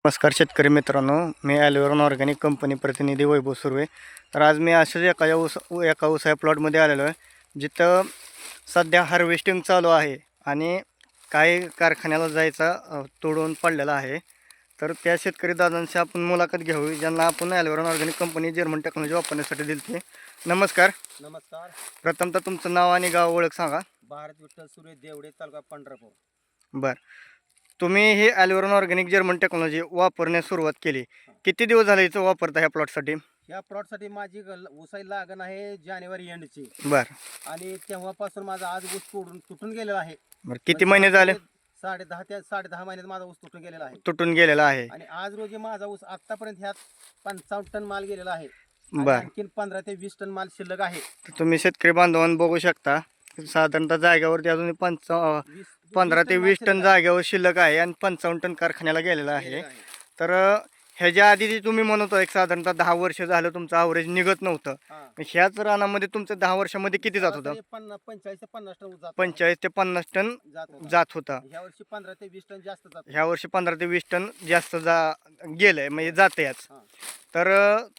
नमस्कार शेतकरी मित्रांनो, मी ॲल्युरॉन ऑर्गॅनिक कंपनी प्रतिनिधी वैभव सुर्वे. तर आज मी अशाच एका ऊस प्लॉटमध्ये आलेलो आहे, जिथं सध्या हार्वेस्टिंग चालू आहे आणि काही कारखान्याला जायचा तोडून पडलेला आहे. तर त्या शेतकरी दादांशी आपण मुलाखत घेऊ, ज्यांना आपण ॲल्युरॉन ऑर्गॅनिक कंपनी जर्मन टेक्नॉलॉजी वापरण्यासाठी दिली. नमस्कार. नमस्कार. प्रथमतः तुमचं नाव आणि गाव ओळख सांगा. भारत विठ्ठल सुरे देवडे, तालुका पंढरपूर. बरं, तुम्ही हे ॲल्युरॉन ऑर्गॅनिक जर्मन टेक्नॉलॉजी वापरण्यास सुरुवात केली, किती दिवस झाले इथं वापरता ह्या प्लॉटसाठी? या प्लॉटसाठी माझी ऊसाई लागण आहे जानेवारी एंडची. बरं आणि तेव्हापासून माझा आज ऊस तुटून गेलेला आहे. बरं, किती महिने झाले? 10.5 महिन्यात माझा ऊस तुटून गेलेला आहे. तुटून गेलेला आहे. आणि आज रोजी माझा ऊस आतापर्यंत ह्यात 55 टन माल गेलेला आहे. बरं, आणखीन 15 ते 20 टन माल शिल्लक आहे. तर तुम्ही शेतकरी बांधवांना बघू शकता, साधारणतः जागेवरती अजून 15 ते 20 टन जागेवर शिल्लक आहे आणि 55 टन कारखान्याला गेलेला आहे. तर ह्याच्या आधी जे तुम्ही म्हणतो एक साधारणतः 10 वर्ष झालं तुमचं ॲव्हरेज निघत नव्हतं, ह्याच रानामध्ये तुमचं 10 वर्षामध्ये किती जात होतं? 45 ते 50 टन ऊस जात 45 ते 50 टन जात होता. ह्या वर्षी 15 ते 20 टन जास्त जात. ह्या वर्षी 15 ते 20 टन जास्त गेलंय, म्हणजे जाते याच. तर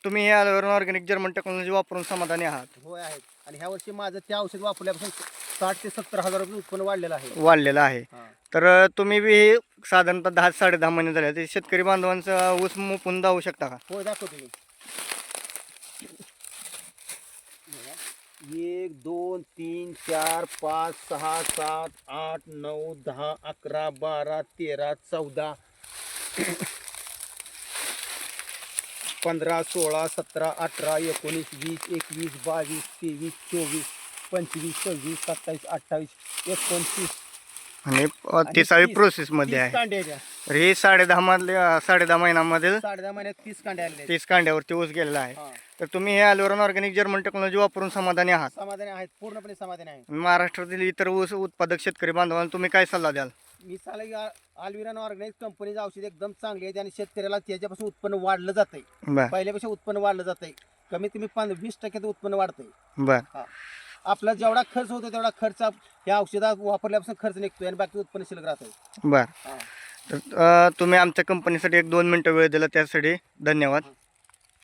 तुम्ही हे ॲल्युरॉन ऑर्गॅनिक जर्मन टेक्नॉलॉजी वापरून समाधानी आहात? होय आहेत. आणि ह्या वर्षी माझं त्या औषध वापरल्यापासून 60 ते 70 हजार रुपये उत्पन्न वाढलेलं आहे. तर तुम्ही बी साधारणतः 10-10.5 महिने झाले, ते शेतकरी बांधवांचा ऊस मुपून जाऊ शकता का? होय, दाखवतो मी. 1 2 3 4 5 6 7 8 9 10 11 12 13 14 15 16 17 18 19 20 21 22 23 24 25 26 27 28 29 आणि 30वी प्रोसेस मध्ये आहे. कांड्या. तर हे 10.5 महिन्यामध्ये 10.5 महिन्यात 30 कांड्या आलेल्या 30 कांड्यावरती ऊस गेलेला आहे. आहेत. तर तुम्ही हे ॲल्युरॉन ऑर्गॅनिक जर्मन टेक्नॉलॉजी वापरून समाधानी आहात? समाधानी आहेत, पूर्णपणे समाधानी आहे. महाराष्ट्रातील इतर ऊस उत्पादक शेतकरी बांधवांना तुम्ही काय सल्ला द्याल? मी सांगा, ॲल्युरॉन ऑर्गॅनिक कंपनीचं औषध एकदम चांगली आहे आणि शेतकऱ्याला त्याच्यापासून उत्पन्न वाढलं जातंय. बर पहिल्यापेक्षा उत्पन्न वाढलं जातंय. कमीत कमी 20% उत्पन्न वाढतंय. बर आपला जेवढा खर्च होतो तेवढा खर्च या औषधात वापरल्यापासून खर्च निघतोय आणि बाकी उत्पन्न शिल्लक राहतंय. बर तर तुम्ही आमच्या कंपनीसाठी 1-2 मिनटं वेळ दिला, त्यासाठी धन्यवाद.